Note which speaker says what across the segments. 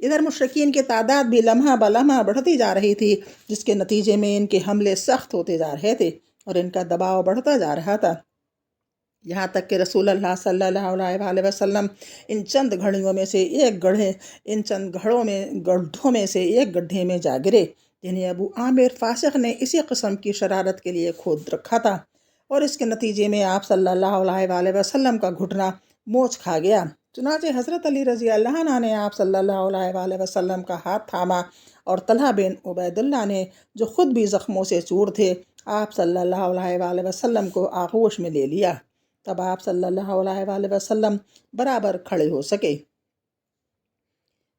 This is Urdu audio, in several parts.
Speaker 1: ادھر مشرکین کی تعداد بھی لمحہ بلمحہ بڑھتی جا رہی تھی، جس کے نتیجے میں ان کے حملے سخت ہوتے جا رہے تھے اور ان کا دباؤ بڑھتا جا رہا تھا، یہاں تک کہ رسول اللہ صلی اللہ علیہ وآلہ وسلم ان چند گھڑیوں میں سے ایک گڑھے ان چند گڑھوں میں سے ایک گڈھے میں جا گرے، جنہیں ابو عامر فاسق نے اسی قسم کی شرارت کے لیے کھود رکھا تھا، اور اس کے نتیجے میں آپ صلی اللہ علیہ وآلہ وسلم کا گھٹنا موچ کھا گیا۔ چنانچہ حضرت علی رضی اللہ عنہ نے آپ صلی اللہ علیہ وآلہ وسلم کا ہاتھ تھاما، اور طلحہ بن عبید اللہ نے، جو خود بھی زخموں سے چور تھے، آپ صلی اللہ علیہ وآلہ وسلم کو آغوش میں لے لیا۔ تب آپ صلی اللہ علیہ وآلہ وسلم برابر کھڑے ہو سکے۔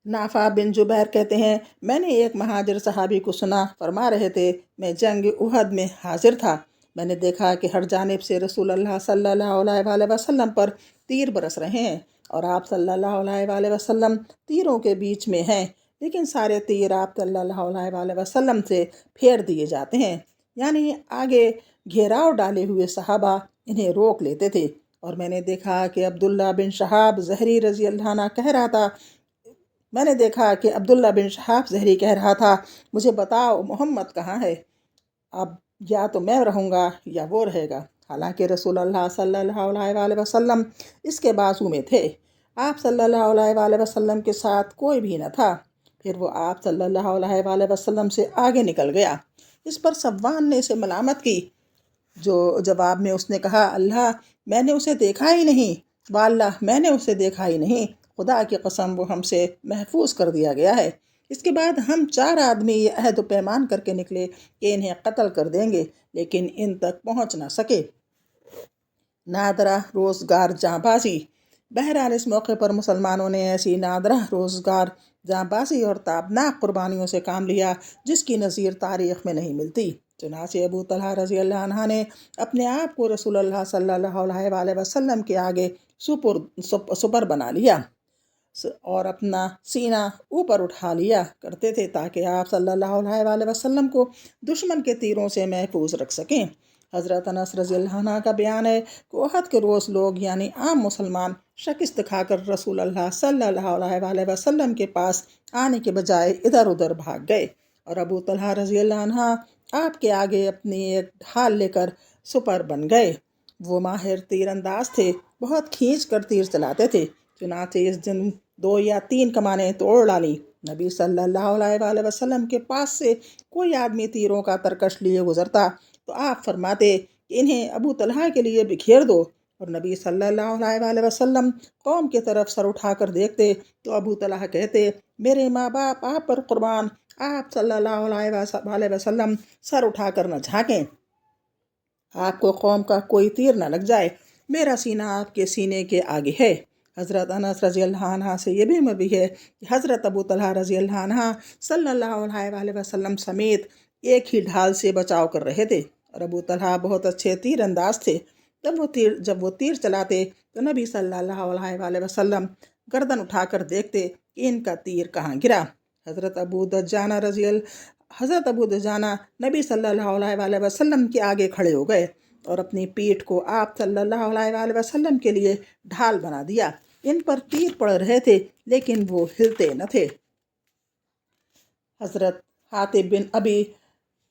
Speaker 1: نافع بن جبیر کہتے ہیں، میں نے ایک مہاجر صحابی کو سنا، فرما رہے تھے، میں جنگ احد میں حاضر تھا، میں نے دیکھا کہ ہر جانب سے رسول اللہ صلی اللہ علیہ وآلہ وسلم پر تیر برس رہے ہیں، اور آپ صلی اللہ علیہ وآلہ وسلم تیروں کے بیچ میں ہیں، لیکن سارے تیر آپ صلی اللہ علیہ وآلہ وسلم سے پھیر دیے جاتے ہیں، یعنی آگے گھیراؤ ڈالے ہوئے صحابہ انہیں روک لیتے تھے۔ اور میں نے دیکھا کہ عبداللہ بن شہاب زہری رضی اللہ عنہ کہہ رہا تھا مجھے بتاؤ محمد کہاں ہے، اب یا تو میں رہوں گا یا وہ رہے گا۔ حالانکہ رسول اللہ صلی اللہ علیہ وآلہ وسلم اس کے بازو میں تھے، آپ صلی اللہ علیہ وآلہ وسلم کے ساتھ کوئی بھی نہ تھا۔ پھر وہ آپ صلی اللہ علیہ وآلہ وسلم سے آگے نکل گیا۔ اس پر صفوان نے اسے ملامت کی، جو جواب میں اس نے کہا، اللہ میں نے اسے دیکھا ہی نہیں، واللہ میں نے اسے دیکھا ہی نہیں، خدا کی قسم وہ ہم سے محفوظ کر دیا گیا ہے۔ اس کے بعد ہم 4 آدمی یہ عہد و پیمان کر کے نکلے کہ انہیں قتل کر دیں گے، لیکن ان تک پہنچ نہ سکے۔ نادرہ روزگار جاں بازی۔ بہرحال اس موقع پر مسلمانوں نے ایسی نادرہ روزگار جاں بازی اور تابناک قربانیوں سے کام لیا جس کی نظیر تاریخ میں نہیں ملتی۔ چنانچہ ابو طلحہ رضی اللہ عنہ نے اپنے آپ کو رسول اللہ صلی اللہ علیہ وآلہ وسلم کے آگے سپر بنا لیا اور اپنا سینہ اوپر اٹھا لیا کرتے تھے تاکہ آپ صلی اللہ علیہ وآلہ وسلم کو دشمن کے تیروں سے محفوظ رکھ سکیں۔ حضرت انس رضی اللہ عنہ کا بیان ہے کہ احد کے روز لوگ یعنی عام مسلمان شکست کھا کر رسول اللہ صلی اللہ علیہ وآلہ وسلم کے پاس آنے کے بجائے ادھر ادھر بھاگ گئے، اور ابو طلحہ رضی اللہ عنہ آپ کے آگے اپنی ایک ڈھال لے کر سپر بن گئے۔ وہ ماہر تیر انداز تھے، بہت کھینچ کر تیر چلاتے تھے، چنانچہ اس دن 2 یا 3 کمانیں توڑ ڈالیں۔ نبی صلی اللہ علیہ وآلہ وسلم کے پاس سے کوئی آدمی تیروں کا ترکش لیے گزرتا تو آپ فرماتے کہ انہیں ابو طلحہ کے لیے بکھیر دو، اور نبی صلی اللہ علیہ وآلہ وسلم قوم کی طرف سر اٹھا کر دیکھتے تو ابو طلحہ کہتے، میرے ماں باپ آپ پر قربان، آپ صلی اللہ علیہ وآلہ وسلم سر اٹھا کر نہ جھانکیں، آپ کو قوم کا کوئی تیر نہ لگ جائے، میرا سینہ آپ کے سینے کے آگے ہے۔ حضرت انس رضی اللہ عنہ سے یہ بھی مروی ہے کہ حضرت ابو طلحہ رضی اللہ عنہ صلی اللہ علیہ وآلہ وسلم سمیت ایک ہی ڈھال سے بچاؤ کر رہے تھے، اور ابو طلحہ بہت اچھے تیر انداز تھے۔ جب وہ تیر چلاتے تو نبی صلی اللہ علیہ وآلہ وسلم گردن اٹھا کر دیکھتے کہ ان کا تیر کہاں گرا۔ حضرت ابو دجانہ نبی صلی اللہ علیہ وآلہ وسلم کے آگے کھڑے ہو گئے اور اپنی پیٹھ کو آپ صلی اللہ علیہ وآلہ وسلم کے لیے ڈھال بنا دیا۔ ان پر تیر پڑ رہے تھے لیکن وہ ہلتے نہ تھے۔ حضرت حاتب بن ابی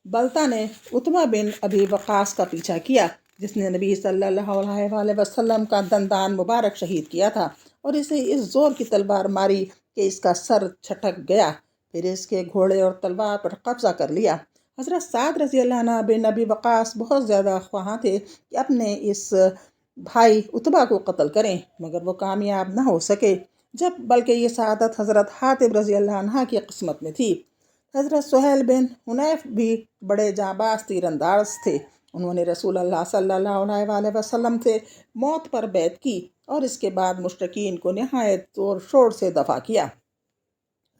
Speaker 1: بلتا نے عتبہ بن ابی وقاص کا پیچھا کیا، جس نے نبی صلی اللہ علیہ وآلہ وسلم کا دندان مبارک شہید کیا تھا، اور اسے اس زور کی تلوار ماری کہ اس کا سر چھٹک گیا، پھر اس کے گھوڑے اور تلوار پر قبضہ کر لیا۔ حضرت سعد رضی اللہ عنہ بن ابی وقاص بہت زیادہ خواہاں تھے کہ اپنے اس بھائی عتبہ کو قتل کریں، مگر وہ کامیاب نہ ہو سکے، بلکہ یہ سعادت حضرت حاتب رضی اللہ عنہ کی قسمت میں تھی۔ حضرت سہیل بن حنیف بھی بڑے جانباز تیر انداز تھے، انہوں نے رسول اللہ صلی اللہ علیہ وآلہ وسلم سے موت پر بیعت کی اور اس کے بعد مشرکین کو نہایت زور شور سے دفع کیا۔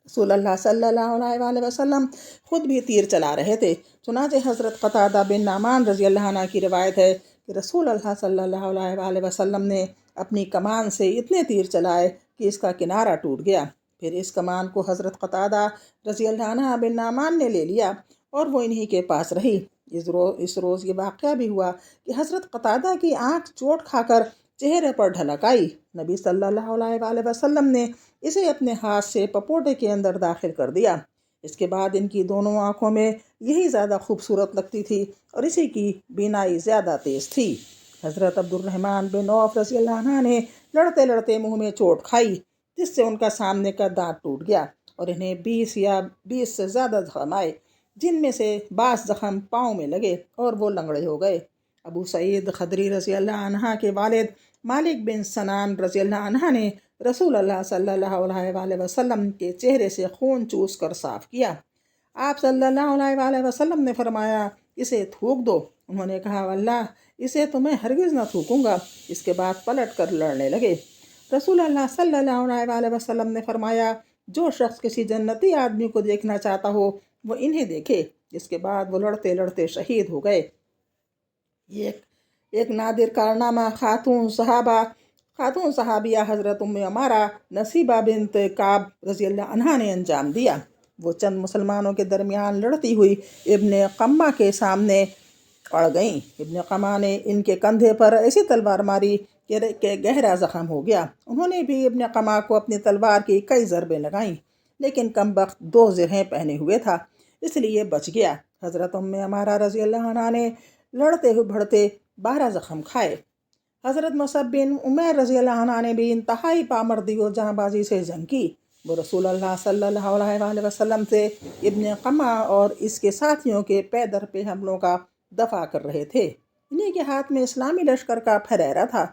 Speaker 1: رسول اللہ صلی اللہ علیہ وآلہ وسلم خود بھی تیر چلا رہے تھے، چنانچہ حضرت قتادہ بن نعمان رضی اللہ عنہ کی روایت ہے کہ رسول اللہ صلی اللہ علیہ وآلہ وسلم نے اپنی کمان سے اتنے تیر چلائے کہ اس کا کنارہ ٹوٹ گیا، پھر اس کمان کو حضرت قتادہ رضی اللہ عنہ بن نعمان نے لے لیا اور وہ انہی کے پاس رہی۔ اس روز یہ واقعہ بھی ہوا کہ حضرت قتادہ کی آنکھ چوٹ کھا کر چہرے پر ڈھلک آئی۔ نبی صلی اللہ علیہ وسلم نے اسے اپنے ہاتھ سے پپوٹے کے اندر داخل کر دیا۔ اس کے بعد ان کی دونوں آنکھوں میں یہی زیادہ خوبصورت لگتی تھی اور اسی کی بینائی زیادہ تیز تھی۔ حضرت عبد الرحمن بن عوف رضی اللہ عنہ نے لڑتے لڑتے منہ میں چوٹ کھائی، جس سے ان کا سامنے کا دانت ٹوٹ گیا اور انہیں 20 سے زیادہ زخم آئے، جن میں سے بعض زخم پاؤں میں لگے اور وہ لنگڑے ہو گئے۔ ابو سعید خدری رضی اللہ عنہ کے والد مالک بن سنان رضی اللہ عنہ نے رسول اللہ صلی اللہ علیہ وسلم کے چہرے سے خون چوس کر صاف کیا۔ آپ صلی اللہ علیہ وسلم نے فرمایا، اسے تھوک دو۔ انہوں نے کہا، واللہ اسے تو میں ہرگز نہ تھوکوں گا۔ اس کے بعد پلٹ کر لڑنے لگے۔ رسول اللہ صلی اللہ علیہ وسلم نے فرمایا، جو شخص کسی جنتی آدمی کو دیکھنا چاہتا ہو وہ انہیں دیکھے۔ اس کے بعد وہ لڑتے لڑتے شہید ہو گئے۔ یہ ایک نادر کارنامہ خاتون صحابیہ حضرت ام عمارہ نصیبہ بنت کعب رضی اللہ عنہا نے انجام دیا۔ وہ چند مسلمانوں کے درمیان لڑتی ہوئی ابن قمہ کے سامنے اڑ گئیں۔ ابن قمہ نے ان کے کندھے پر ایسی تلوار ماری کہ گہرا زخم ہو گیا۔ انہوں نے بھی ابن قمہ کو اپنی تلوار کی کئی ضربیں لگائیں، لیکن کمبخت 2 زرہیں پہنے ہوئے تھا، اس لیے بچ گیا۔ حضرت ام عمارہ رضی اللہ عنہا نے لڑتے ہوئے بڑھتے 12 زخم کھائے۔ حضرت مصعب بن عمیر رضی اللہ عنہ نے بھی انتہائی پامردی و جاں بازی سے جنگ کی۔ وہ رسول اللہ صلی اللہ علیہ وسلم سے ابن قمہ اور اس کے ساتھیوں کے پے در پہ حملوں کا دفاع کر رہے تھے۔ انہی کے ہاتھ میں اسلامی لشکر کا پھریرا تھا۔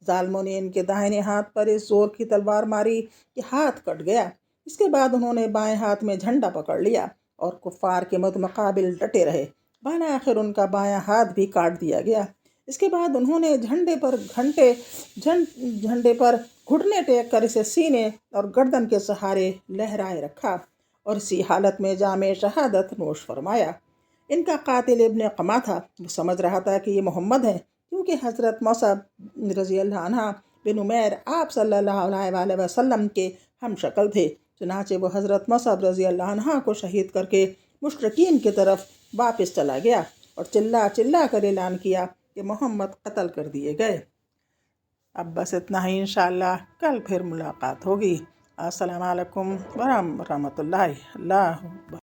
Speaker 1: ظالموں نے ان کے دائیں ہاتھ پر اس زور کی تلوار ماری کہ ہاتھ کٹ گیا۔ اس کے بعد انہوں نے بائیں ہاتھ میں جھنڈا پکڑ لیا اور کفار کے مقابل ڈٹے رہے۔ بالآخر ان کا بایاں ہاتھ بھی کاٹ دیا گیا۔ اس کے بعد انہوں نے جھنڈے پر گھٹنے ٹیک کر اسے سینے اور گردن کے سہارے لہرائے رکھا اور اسی حالت میں جام شہادت نوش فرمایا۔ ان کا قاتل ابن قمہ تھا۔ وہ سمجھ رہا تھا کہ یہ محمد ہیں، کیونکہ حضرت مصعب رضی اللہ عنہ بن عمیر آپ صلی اللہ علیہ وسلم کے ہم شکل تھے۔ چنانچہ وہ حضرت مصعب رضی اللہ عنہ کو شہید کر کے مشرکین کی طرف واپس چلا گیا اور چلا چلا کر اعلان کیا کہ محمد قتل کر دیے گئے۔ اب بس اتنا ہی، انشاءاللہ کل پھر ملاقات ہوگی۔ السلام علیکم ورحمۃ اللہ۔